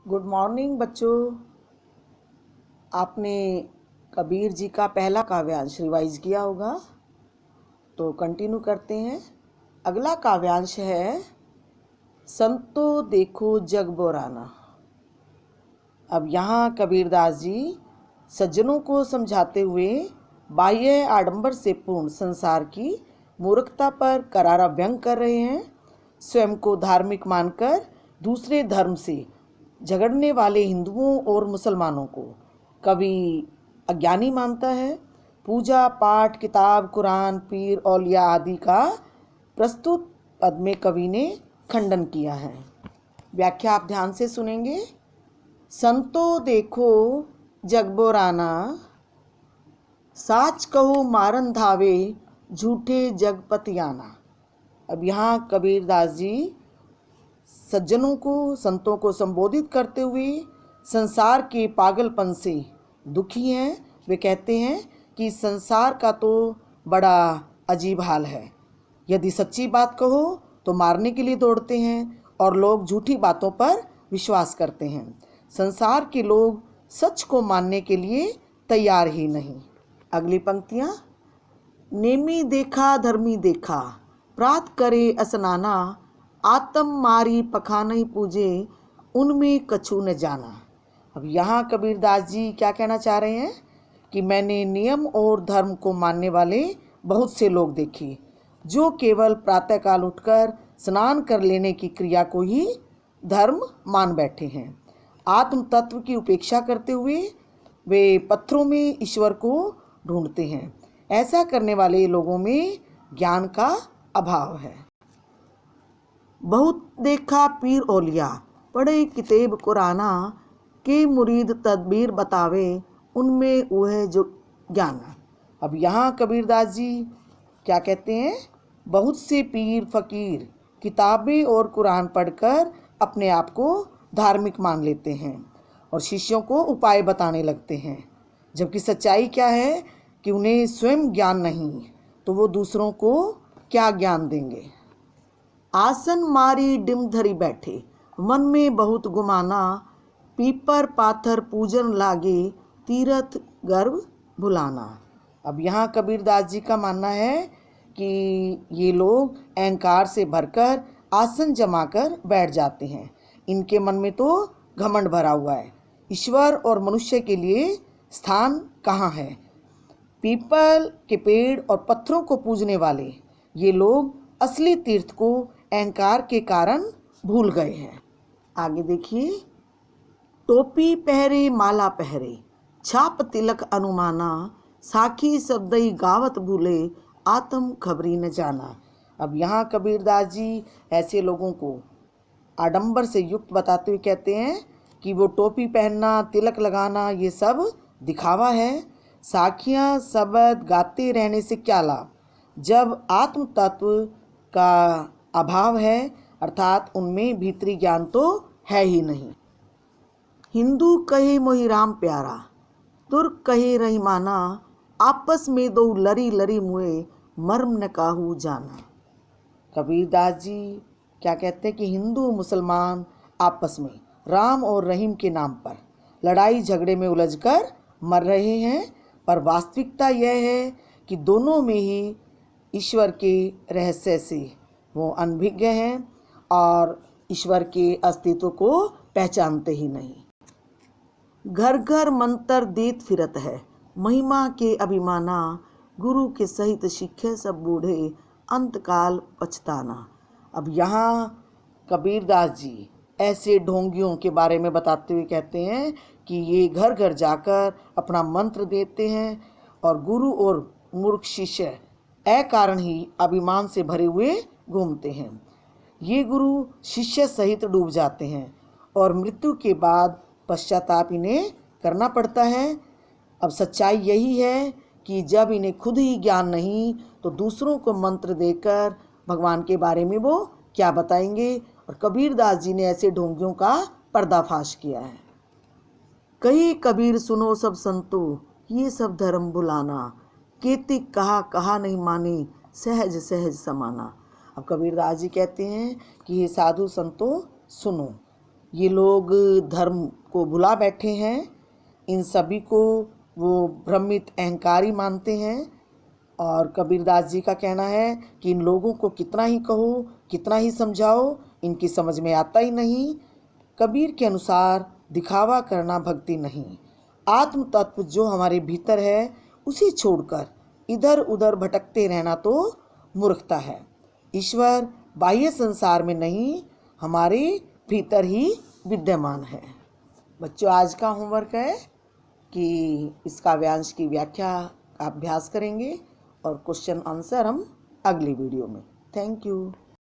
Good morning बच्चों। आपने कबीर जी का पहला काव्यांश रिवाइज किया होगा, तो कंटिन्यू करते हैं। अगला काव्यांश है संतो देखो जग बोराना। अब यहाँ कबीरदास जी सज्जनों को समझाते हुए बाह्य आडंबर से पूर्ण संसार की मूर्खता पर करारा व्यंग कर रहे हैं। स्वयं को धार्मिक मानकर दूसरे धर्म से झगड़ने वाले हिंदुओं और मुसलमानों को कवि अज्ञानी मानता है। पूजा पाठ, किताब, कुरान, पीर, औलिया आदि का प्रस्तुत पद में कवि ने खंडन किया है। व्याख्या आप ध्यान से सुनेंगे। संतो देखो जगबोराना, साच कहो मारन धावे झूठे जगपतियाना। अब यहाँ कबीरदास जी सज्जनों को, संतों को संबोधित करते हुए संसार के पागलपन से दुखी हैं। वे कहते हैं कि संसार का तो बड़ा अजीब हाल है। यदि सच्ची बात कहो तो मारने के लिए दौड़ते हैं और लोग झूठी बातों पर विश्वास करते हैं। संसार के लोग सच को मानने के लिए तैयार ही नहीं। अगली पंक्तियाँ। नेमी देखा धर्मी देखा, प्रात करे असनाना, आत्म मारी पखानई पूजे, उनमें कछु न जाना। अब यहाँ कबीरदास जी क्या कहना चाह रहे हैं कि मैंने नियम और धर्म को मानने वाले बहुत से लोग देखे जो केवल प्रातःकाल उठकर स्नान कर लेने की क्रिया को ही धर्म मान बैठे हैं। आत्म तत्व की उपेक्षा करते हुए वे पत्थरों में ईश्वर को ढूंढते हैं। ऐसा करने वाले लोगों में ज्ञान का अभाव है। बहुत देखा पीर औलिया, पढ़े किताब कुराना, के मुरीद तदबीर बतावे, उनमें वह जो ज्ञान। अब यहाँ कबीरदास जी क्या कहते हैं, बहुत से पीर फकीर किताबें और कुरान पढ़कर अपने आप को धार्मिक मान लेते हैं और शिष्यों को उपाय बताने लगते हैं, जबकि सच्चाई क्या है कि उन्हें स्वयं ज्ञान नहीं, तो वो दूसरों को क्या ज्ञान देंगे। आसन मारी डिम धरी बैठे, मन में बहुत गुमाना, पीपर पाथर पूजन लागे, तीरथ गर्व भुलाना। अब यहाँ कबीरदास जी का मानना है कि ये लोग अहंकार से भरकर आसन जमाकर बैठ जाते हैं। इनके मन में तो घमंड भरा हुआ है। ईश्वर और मनुष्य के लिए स्थान कहाँ है। पीपल के पेड़ और पत्थरों को पूजने वाले ये लोग असली तीर्थ को अहंकार के कारण भूल गए हैं। आगे देखिए। टोपी पहरे माला पहरे, छाप तिलक अनुमाना, साखी शब्दई गावत भूले, आत्म खबरी न जाना। अब यहाँ कबीरदास जी ऐसे लोगों को आडंबर से युक्त बताते हुए कहते हैं कि वो टोपी पहनना, तिलक लगाना ये सब दिखावा है। साखियाँ शब्द गाते रहने से क्या लाभ, जब आत्म तत्व का अभाव है, अर्थात उनमें भीतरी ज्ञान तो है ही नहीं। हिंदू कहे मोहि राम प्यारा, तुर्क कहे रहीमाना, आपस में दो लरी लरी मुए, मर्म न काहू जाना। कबीरदास जी क्या कहते हैं कि हिंदू मुसलमान आपस में राम और रहीम के नाम पर लड़ाई झगड़े में उलझकर मर रहे हैं, पर वास्तविकता यह है कि दोनों में ही ईश्वर के रहस्य से वो अनभिज्ञ हैं और ईश्वर के अस्तित्व को पहचानते ही नहीं। घर घर मंत्र देत फिरत है, महिमा के अभिमाना, गुरु के सहित सीखे सब बूढ़े, अंतकाल पछताना। अब यहाँ कबीरदास जी ऐसे ढोंगियों के बारे में बताते हुए कहते हैं कि ये घर घर जाकर अपना मंत्र देते हैं और गुरु और मूर्ख शिष्य अकारण ही अभिमान से भरे हुए घूमते हैं। ये गुरु शिष्य सहित डूब जाते हैं और मृत्यु के बाद पश्चाताप इन्हें करना पड़ता है। अब सच्चाई यही है कि जब इन्हें खुद ही ज्ञान नहीं तो दूसरों को मंत्र देकर भगवान के बारे में वो क्या बताएंगे। और कबीरदास जी ने ऐसे ढोंगियों का पर्दाफाश किया है। कही कबीर सुनो सब संतो, ये सब धर्म भुलाना, केतिक कहा कहा नहीं माने, सहज सहज समाना। अब कबीरदास जी कहते हैं कि ये साधु संतो सुनो, ये लोग धर्म को भुला बैठे हैं। इन सभी को वो भ्रमित अहंकारी मानते हैं। और कबीरदास जी का कहना है कि इन लोगों को कितना ही कहो, कितना ही समझाओ, इनकी समझ में आता ही नहीं। कबीर के अनुसार दिखावा करना भक्ति नहीं। आत्म तत्व जो हमारे भीतर है उसे छोड़कर इधर उधर भटकते रहना तो मूर्खता है। ईश्वर बाह्य संसार में नहीं, हमारे भीतर ही विद्यमान है। बच्चों, आज का होमवर्क है कि इस काव्यांश की व्याख्या का अभ्यास करेंगे और क्वेश्चन आंसर हम अगली वीडियो में। Thank you.